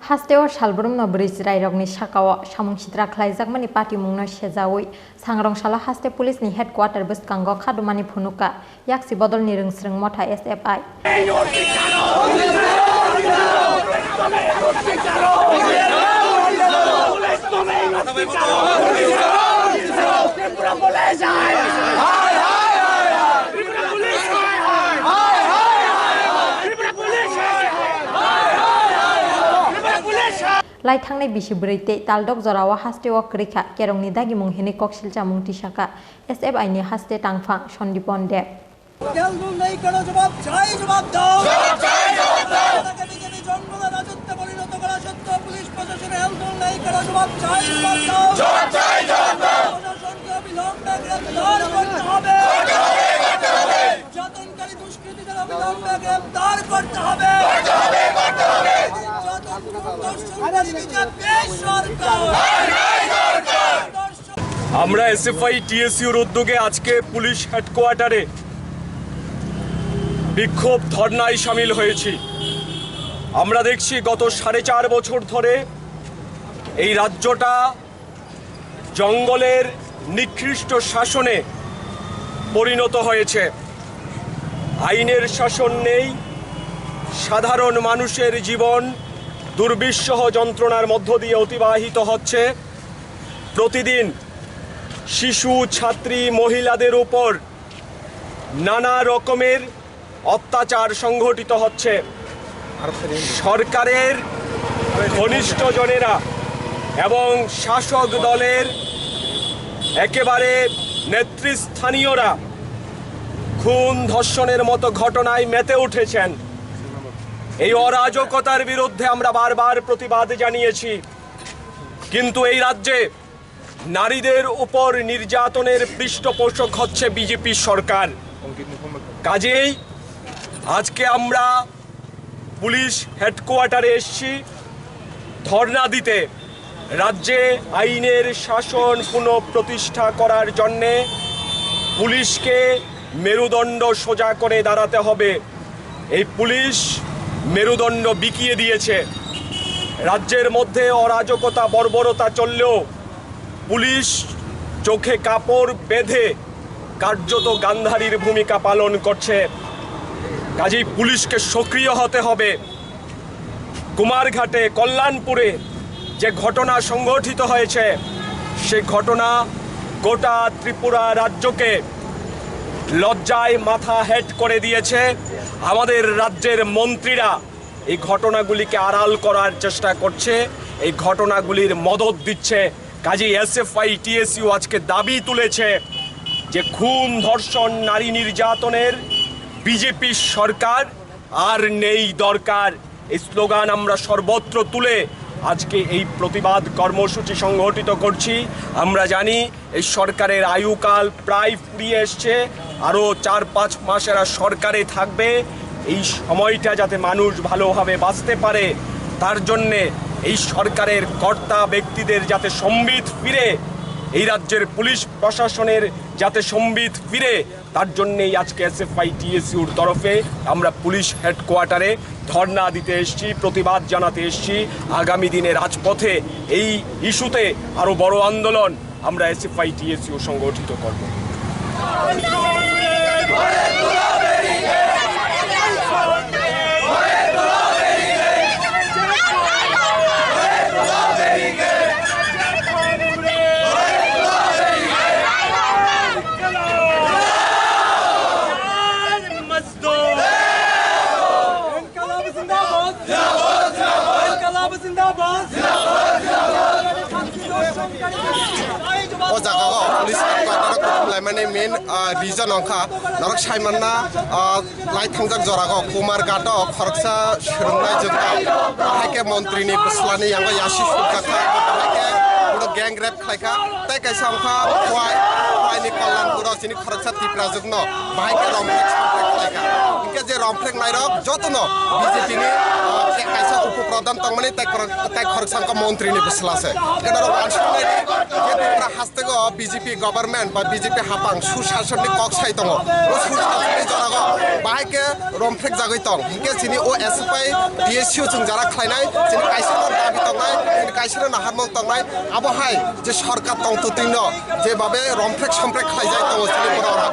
Hasteo Shalbrum no bridge Rairogni Shakawa Shamung Shitra Klaizakmani Party Mungno Shezawi Sangrong Shala Haste Police ni headquarter bus Kango Kadumani Punuka Yaksi Bodol ni Ringsring Mota SFI Lai thangnai bisi breite taldok jorawa haste o krikha kerongni dagi mung hini koksil chamung tisaka SFI ni haste tangphang sondipon deb কেলদুল নেই কোনো জবাব চাই জবাব দাও জবাব চাই জবাব দাও তাকে বিজেপি জঙ্গলে রাজত্বে পরিণত করা সত্ত্বেও পুলিশ প্রশাসনে হেলদুল নেই কোনো জবাব চাই জবাব দাও জবাব চাই জবাব দাও প্রশাসনকে অবিলম্বে গ্রেফতার করতে হবে করতে হবে যতনকারী দুষ্কৃতীদের অবিলম্বে গ্রেফতার করতে হবে করতে হবে যতনকারী বিজেপি সরকার আমরা এসএফআই টিএসইউর উদ্যোগে আজকে পুলিশ হেডকোয়ার্টারে বিক্ষোভ ধর্নায় সামিল হয়েছি। আমরা দেখছি গত 4.5 বছর ধরে এই রাজ্যটা জঙ্গলের নিকৃষ্ট শাসনে পরিণত হয়েছে। আইনের শাসন নেই, সাধারণ মানুষের জীবন দুর্বিষহ যন্ত্রণার মধ্য দিয়ে অতিবাহিত হচ্ছে। প্রতিদিন শিশু ছাত্রী মহিলাদের উপর নানা রকমের অত্যাচার সংঘটিত হচ্ছে। সরকারের ঘনিষ্ঠজনেরা এবং শাসক দলের একেবারে নেতৃস্থানীয়রা খুন ধর্ষণের মতো ঘটনায় মেতে উঠেছেন। এই অরাজকতার বিরুদ্ধে আমরা বারবার প্রতিবাদ জানিয়েছি, কিন্তু এই রাজ্যে নারীদের উপর নির্যাতনের পৃষ্ঠপোষক হচ্ছে বিজেপি সরকার। কাজেই আজকে আমরা পুলিশ হেডকোয়ার্টারে এসেছি ধর্ণা দিতে। রাজ্যে আইনের শাসন পুনঃপ্রতিষ্ঠা করার জন্যে পুলিশকে মেরুদণ্ড সোজা করে দাঁড়াতে হবে। এই পুলিশ মেরুদণ্ড বিকিয়ে দিয়েছে। রাজ্যের মধ্যে অরাজকতা বর্বরতা চললেও পুলিশ চোখে কাপড় বেঁধে কার্যত গান্ধারীর ভূমিকা পালন করছে। কাজেই পুলিশকে সক্রিয় হতে হবে। কুমারঘাটে কল্যাণপুরে যে ঘটনা সংঘটিত হয়েছে সে ঘটনা গোটা ত্রিপুরা রাজ্যকে লজ্জায় মাথা হেট করে দিয়েছে। আমাদের রাজ্যের মন্ত্রীরা এই ঘটনাগুলিকে আড়াল করার চেষ্টা করছে, এই ঘটনাগুলির মদত দিচ্ছে। কাজেই এসএফআই টিএসইউ আজকে দাবি তুলেছে যে খুন ধর্ষণ নারী নির্যাতনের বিজেপি সরকার আর নেই দরকার। এই স্লোগান আমরা সর্বত্র তুলে আজকে এই প্রতিবাদ কর্মসূচি সংগঠিত করছি। আমরা জানি এই সরকারের আয়ুকাল প্রায় ফুরিয়ে এসছে, আরও 4-5 মাস এরা সরকারে থাকবে। এই সময়টা যাতে মানুষ ভালোভাবে বাঁচতে পারে তার জন্যে এই সরকারের কর্তা ব্যক্তিদের যাতে সম্বিত ফিরে, এই রাজ্যের পুলিশ প্রশাসনের যাতে সম্বিত ফিরে, তার জন্যেই আজকে এসএফআই টিএসইউর তরফে আমরা পুলিশ হেডকোয়ার্টারে ধর্ণা দিতে এসেছি, প্রতিবাদ জানাতে এসেছি। আগামী দিনে রাজপথে এই ইস্যুতে আরও বড় আন্দোলন আমরা এসএফআই টিএসইউ সংগঠিত করব। o jaga o police headquarter ko laimani main reason ongkha narok saimanna lai thangjak jora ko kumar gato khoroksa shurungnai jogta haike montri ni buslani yang yashi sukha kha haike pudo gang rape khaika tai kaisa ongkha khwai ni kallanpur sini khoroksa tipra jogno haike romphek khaika inke je romphek nairok jotono BJP ni kaisa upaprodan tongmani tai khorksangka mantri ni buslase kenaro wanshamai je pura hastego BJP government ba BJP hapang sushashan ni kok sai tongo o sushashan ni jorago baike romfrek jagoi tong hinke chini o SFI DSU chung jara khlainai chini kaisa dabi tongnai chini kaisa naharmong tongnai abo hai je সরকার তংতুতিন যেভাবে রমফ্লেক সম্প্রেক খাই যায় তো সিলিপুরা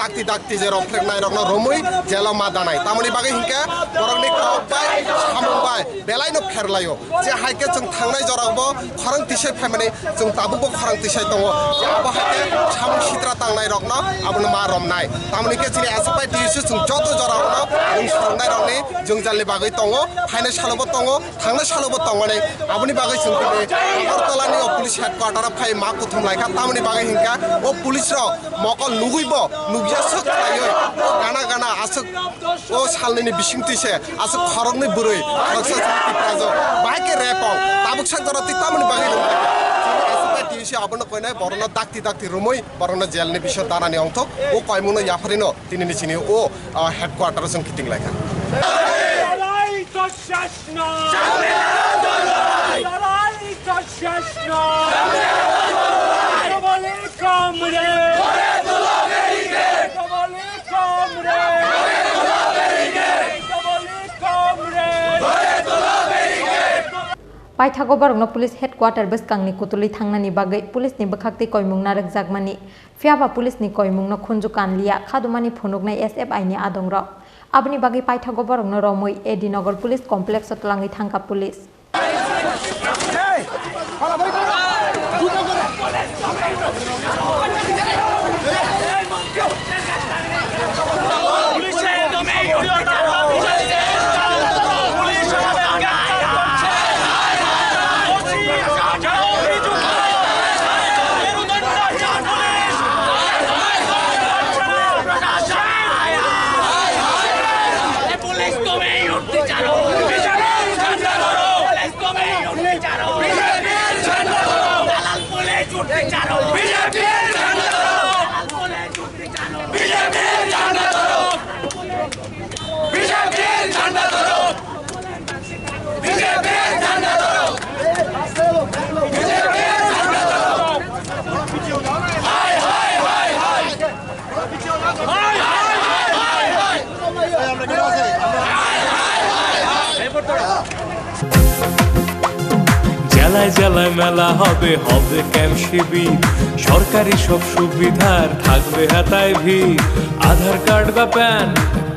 আপনি ডাকতি যে রমফ্লেক নাই রকম রমুই জেলা মা দানাই তামনি বাগে হিংকে বরংনি কবাই সামবাই বেলাইনো ফেরলাयो যে হাইকে जों थांनाय जरावबो खरं तिसै फायमाने जों ताबुबो खरं तिसै दङ जे आबो हाइके सामु सित्रा तांनाय रकनो आबनो मा रमनाय तामनि के चिनि एसपाइ दिसु जों जत जरावनो जों संनाय रकनि जों जालि बागै दङ फायनाय सालबो दङ थांनाय सालबो दङने आबनि बागै जों दिनै अगरतलानि पुलिस हेडक्वार्टार फाय मा कुथुम लायखा तामनि बागै हिंका ओ पुलिस र मकल नुगुइबो नुगिया सक लायो गाना गाना आसक ओ सालनि बिसिं तिसे आसक खरंनि बुरै रक्सा समिति प्राजो बाइके रेपं ताबुक सांगरति तामनि बागै एसपाइ दिसि आबनो कयनाय बरनो दाक्ति रुमै बरनो जेलनि बिसय दानानि अंथक ओ कयमुनो याफारिनो तिनिनि चिनि ओ हेडक्वार्टार जों किटिं लायखा Paithago barungno police headquarter beskangni kutuli thangnani bagai police ni bakhakti koimung narak jagmani fiaba police ni koimungno khunjukan liya khadumani phunuknai SFI ni adongra abni bagai Paithago barungno romoi Edinagar police complex otlangi thangka police জেলায় জেলায় মেলা হবে camp শিবির সরকারি সব সুবিধার থাকবে হাতায় ভিড় আধার কার্ড বা প্যান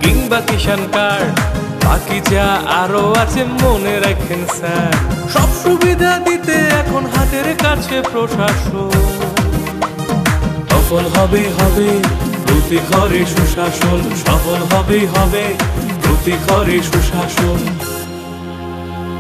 কিংবা কিষাণ কার্ড বাকি যা আরো আছে মনে রাখেন স্যার সব সুবিধা দিতে এখন হাতের কাছে প্রশাসন সফল হবে প্রতি ঘরে সুশাসন সফল হবে প্রতি ঘরে সুশাসন